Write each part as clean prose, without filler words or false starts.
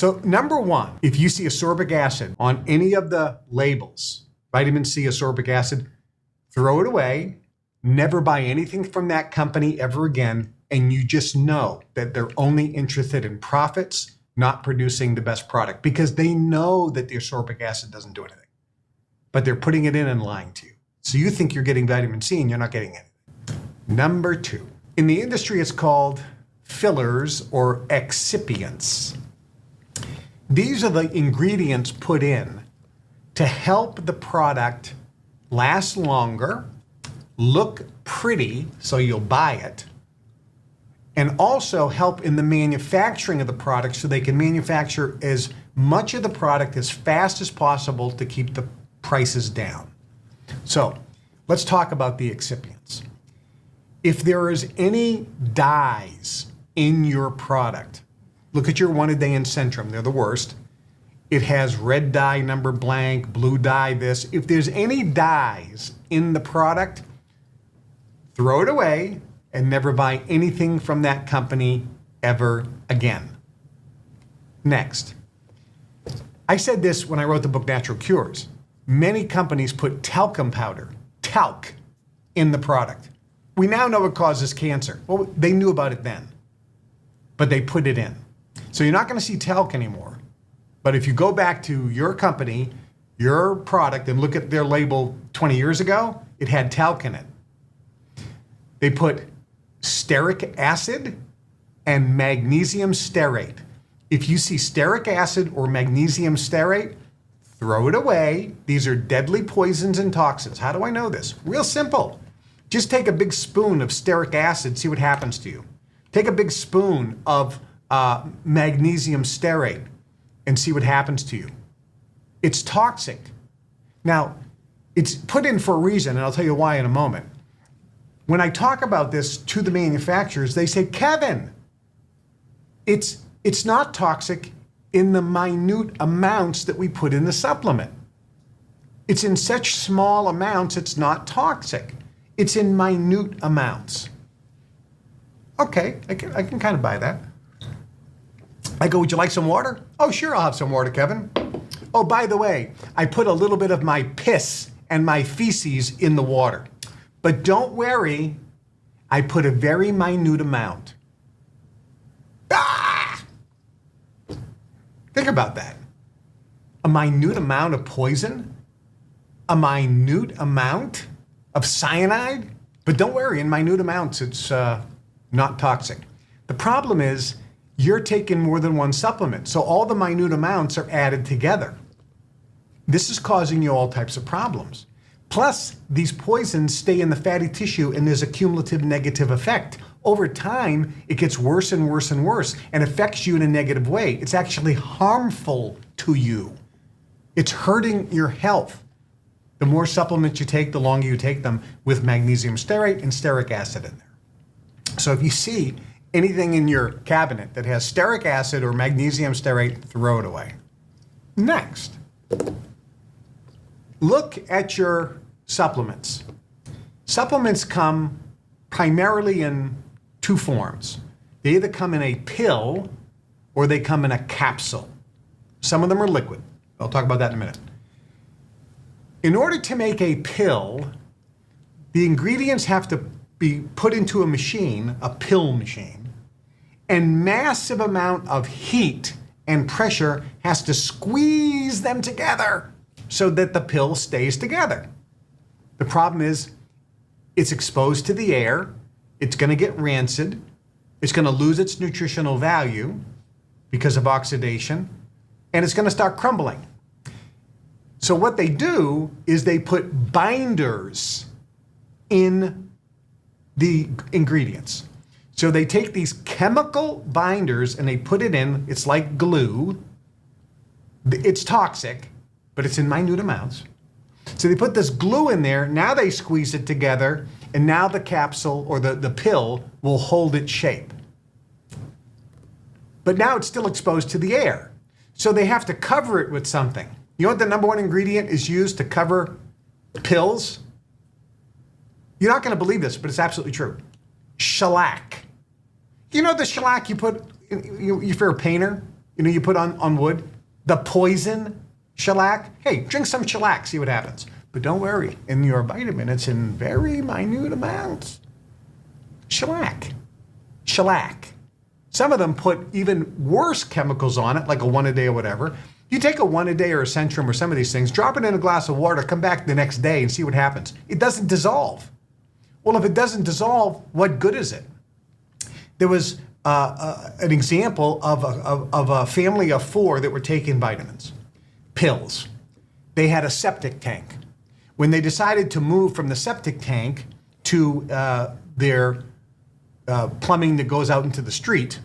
So number one, if you see ascorbic acid on any of the labels, vitamin C, ascorbic acid, throw it away. Never buy anything from that company ever again. And you just know that they're only interested in profits, not producing the best product, because they know that the ascorbic acid doesn't do anything, but they're putting it in and lying to you. So you think you're getting vitamin C and you're not getting anything. Number two, in the industry, it's called fillers or excipients. These are the ingredients put in to help the product last longer, look pretty so you'll buy it, and also help in the manufacturing of the product so they can manufacture as much of the product as fast as possible to keep the prices down. So let's talk about the excipients. If there is any dyes in your product, look at your one-a-day in Centrum, they're the worst. It has red dye number blank, blue dye this. If there's any dyes in the product, throw it away and never buy anything from that company ever again. Next, I said this when I wrote the book Natural Cures. Many companies put talcum powder, talc, in the product. We now know it causes cancer. Well, they knew about it then, but they put it in. So you're not going to see talc anymore. But if you go back to your company, your product, and look at their label 20 years ago, it had talc in it. They put stearic acid and magnesium stearate. If you see stearic acid or magnesium stearate, throw it away. These are deadly poisons and toxins. How do I know this? Real simple. Just take a big spoon of stearic acid, see what happens to you. Take a big spoon of magnesium stearate and see what happens to you. It's toxic. Now, it's put in for a reason, and I'll tell you why in a moment. When I talk about this to the manufacturers, they say, Kevin, it's not toxic in the minute amounts that we put in the supplement. It's in such small amounts, it's not toxic. It's in minute amounts. Okay, I can kind of buy that. I go, would you like some water? Oh, sure, I'll have some water, Kevin. Oh, by the way, I put a little bit of my piss and my feces in the water. But don't worry, I put a very minute amount. Ah! Think about that. A minute amount of poison? A minute amount of cyanide? But don't worry, in minute amounts, it's not toxic. The problem is you're taking more than one supplement, so all the minute amounts are added together. This is causing you all types of problems. Plus, these poisons stay in the fatty tissue and there's a cumulative negative effect. Over time, it gets worse and worse and worse and affects you in a negative way. It's actually harmful to you. It's hurting your health. The more supplements you take, the longer you take them with magnesium stearate and stearic acid in there. So if you see anything in your cabinet that has stearic acid or magnesium stearate, throw it away. Next, look at your supplements. Supplements come primarily in two forms. They either come in a pill or they come in a capsule. Some of them are liquid. I'll talk about that in a minute. In order to make a pill, the ingredients have to be put into a machine, a pill machine, and massive amount of heat and pressure has to squeeze them together so that the pill stays together. The problem is it's exposed to the air, it's going to get rancid, it's going to lose its nutritional value because of oxidation, and it's going to start crumbling. So what they do is they put binders in the ingredients. So they take these chemical binders and they put it in, it's like glue. It's toxic, but it's in minute amounts. So they put this glue in there, now they squeeze it together, and now the capsule or the pill will hold its shape. But now it's still exposed to the air. So they have to cover it with something. You know what the number one ingredient is used to cover pills? You're not going to believe this, but it's absolutely true. Shellac. You know the shellac you put, if you're a painter, you put on wood, the poison shellac. Hey, drink some shellac, see what happens. But don't worry, in your vitamin, it's in very minute amounts. Shellac. Some of them put even worse chemicals on it, like a 1 a day or whatever. You take a 1 a day or a Centrum or some of these things, drop it in a glass of water, come back the next day and see what happens. It doesn't dissolve. Well, if it doesn't dissolve, what good is it? There was an example of a family of 4 that were taking vitamins, pills. They had a septic tank. When they decided to move from the septic tank to their plumbing that goes out into the street,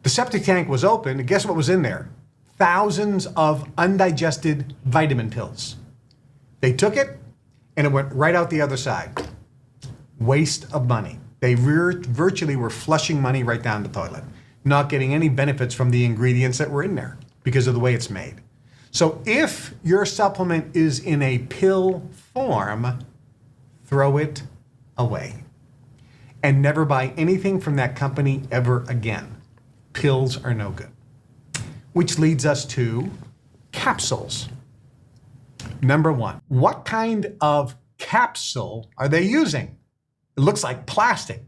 the septic tank was open, and guess what was in there? Thousands of undigested vitamin pills. They took it, and it went right out the other side. Waste of money. They virtually were flushing money right down the toilet, not getting any benefits from the ingredients that were in there because of the way it's made. So if your supplement is in a pill form, throw it away. And never buy anything from that company ever again. Pills are no good. Which leads us to capsules. Number 1, what kind of capsule are they using? It looks like plastic.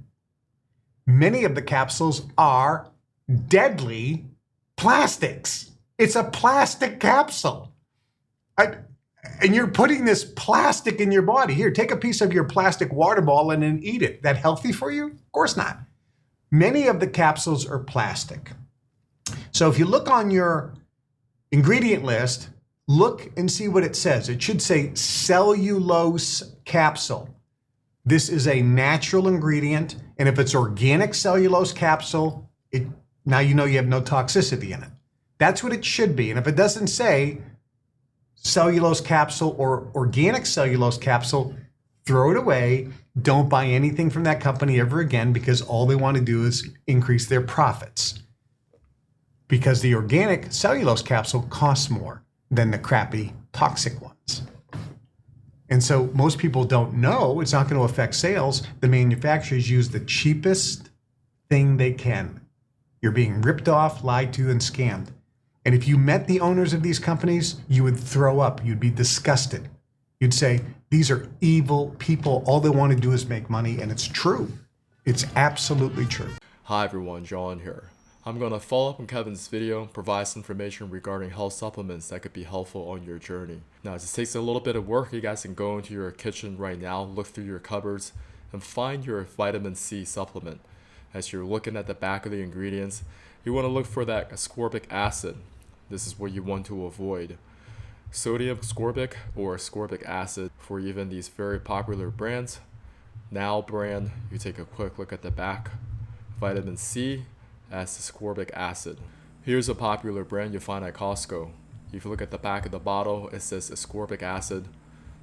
Many of the capsules are deadly plastics. It's a plastic capsule. And you're putting this plastic in your body. Here, take a piece of your plastic water bottle and then eat it. That healthy for you? Of course not. Many of the capsules are plastic. So if you look on your ingredient list, look and see what it says. It should say cellulose capsule. This is a natural ingredient, and if it's organic cellulose capsule, now you know you have no toxicity in it. That's what it should be. And if it doesn't say cellulose capsule or organic cellulose capsule, throw it away. Don't buy anything from that company ever again, because all they want to do is increase their profits. Because the organic cellulose capsule costs more than the crappy toxic ones. And so most people don't know it's not going to affect sales. The manufacturers use the cheapest thing they can. You're being ripped off, lied to, and scammed. And if you met the owners of these companies, you would throw up. You'd be disgusted. You'd say, these are evil people. All they want to do is make money. And it's true. It's absolutely true. Hi everyone, John here. I'm going to follow up on Kevin's video, provide some information regarding health supplements that could be helpful on your journey. Now, this takes a little bit of work. You guys can go into your kitchen right now, look through your cupboards, and find your vitamin C supplement. As you're looking at the back of the ingredients, you want to look for that ascorbic acid. This is what you want to avoid. Sodium ascorbic or ascorbic acid for even these very popular brands. Now brand, you take a quick look at the back. Vitamin C as ascorbic acid. Here's a popular brand you find at Costco. If you look at the back of the bottle, it says ascorbic acid.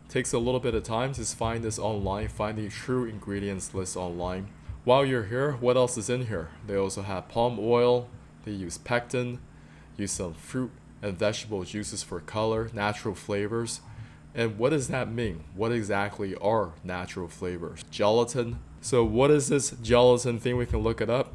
Takes a little bit of time to find this online, find the true ingredients list online. While you're here, what else is in here? They also have palm oil, they use pectin, use some fruit and vegetable juices for color, natural flavors. And what does that mean? What exactly are natural flavors? Gelatin. So what is this gelatin thing? We can look it up.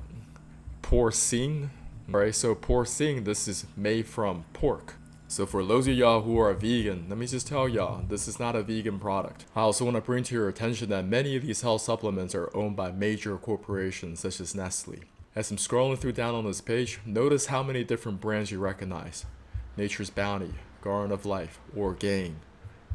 Porcine. Alright, so porcine, this is made from pork. So for those of y'all who are vegan, let me just tell y'all, this is not a vegan product. I also want to bring to your attention that many of these health supplements are owned by major corporations such as Nestle. As I'm scrolling through down on this page, notice how many different brands you recognize. Nature's Bounty, Garden of Life, Orgain.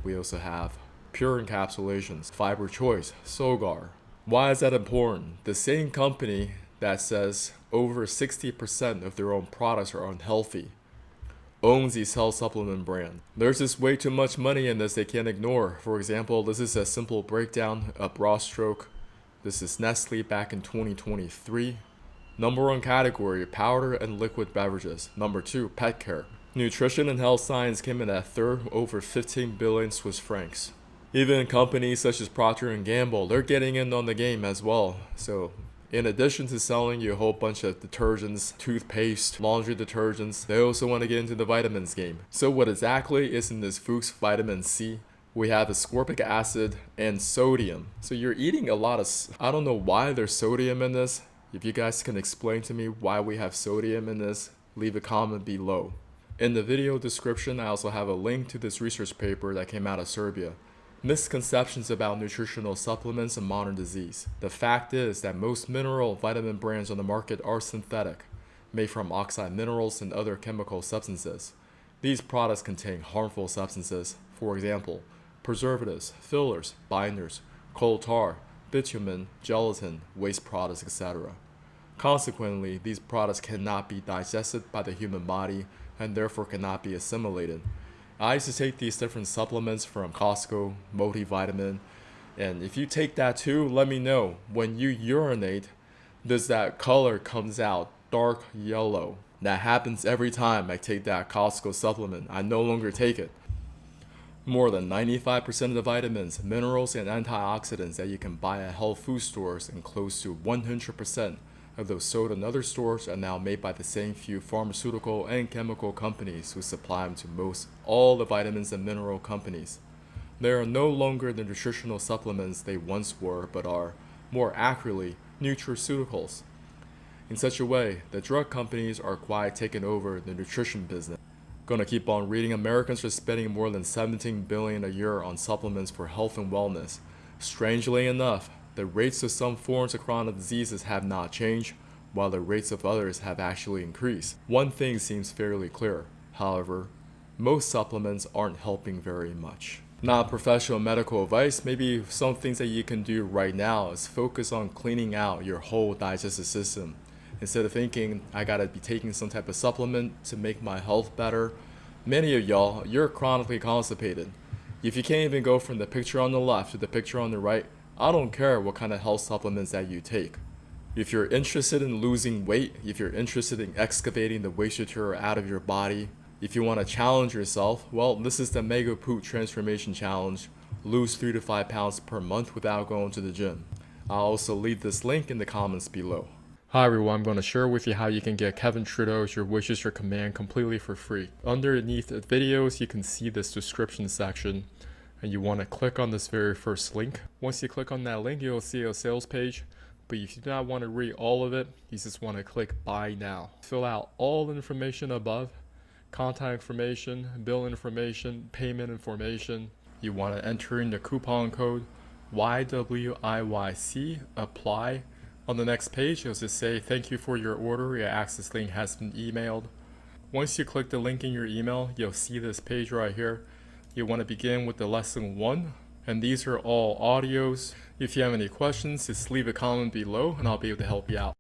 We also have Pure Encapsulations, Fiber Choice, Sogar. Why is that important? The same company that says over 60% of their own products are unhealthy owns these health supplement brand. There's just way too much money in this they can't ignore. For example, this is a simple breakdown, a broad stroke. This is Nestle back in 2023. Number 1 category, powder and liquid beverages. Number 2, pet care. Nutrition and health science came in at 3rd, over 15 billion Swiss francs. Even companies such as Procter & Gamble, they're getting in on the game as well. So in addition to selling you a whole bunch of detergents, toothpaste, laundry detergents, they also want to get into the vitamins game. So what exactly is in this Fuchs vitamin C? We have ascorbic acid and sodium. So you're eating a lot of, I don't know why there's sodium in this. If you guys can explain to me why we have sodium in this, leave a comment below. In the video description, I also have a link to this research paper that came out of Serbia. Misconceptions about nutritional supplements and modern disease. The fact is that most mineral vitamin brands on the market are synthetic, made from oxide minerals and other chemical substances. These products contain harmful substances, for example, preservatives, fillers, binders, coal tar, bitumen, gelatin, waste products, etc. Consequently, these products cannot be digested by the human body and therefore cannot be assimilated. I used to take these different supplements from Costco, multivitamin, and if you take that too, let me know. When you urinate, does that color comes out dark yellow? That happens every time I take that Costco supplement. I no longer take it. More than 95% of the vitamins, minerals, and antioxidants that you can buy at health food stores and close to 100% of those sold in other stores are now made by the same few pharmaceutical and chemical companies who supply them to most all the vitamins and mineral companies. They are no longer the nutritional supplements they once were, but are, more accurately, nutraceuticals. In such a way, the drug companies are quite taking over the nutrition business. Gonna keep on reading. Americans are spending more than $17 billion a year on supplements for health and wellness. Strangely enough, the rates of some forms of chronic diseases have not changed, while the rates of others have actually increased. One thing seems fairly clear, however, most supplements aren't helping very much. Not professional medical advice, maybe some things that you can do right now is focus on cleaning out your whole digestive system. Instead of thinking, I gotta be taking some type of supplement to make my health better. Many of y'all, you're chronically constipated. If you can't even go from the picture on the left to the picture on the right, I don't care what kind of health supplements that you take. If you're interested in losing weight, if you're interested in excavating the waste material out of your body, if you want to challenge yourself, well, this is the Mega Poop Transformation Challenge. Lose 3 to 5 pounds per month without going to the gym. I'll also leave this link in the comments below. Hi everyone, I'm going to share with you how you can get Kevin Trudeau's Your Wish is Your Command completely for free. Underneath the videos, you can see this description section, and you want to click on this very first link. Once you click on that link, you'll see a sales page, but if you do not want to read all of it, you just want to click Buy Now. Fill out all the information above, contact information, bill information, payment information. You want to enter in the coupon code YWIYC, apply. On the next page, it'll just say, thank you for your order, your access link has been emailed. Once you click the link in your email, you'll see this page right here. You want to begin with the lesson 1, and these are all audios. If you have any questions, just leave a comment below and I'll be able to help you out.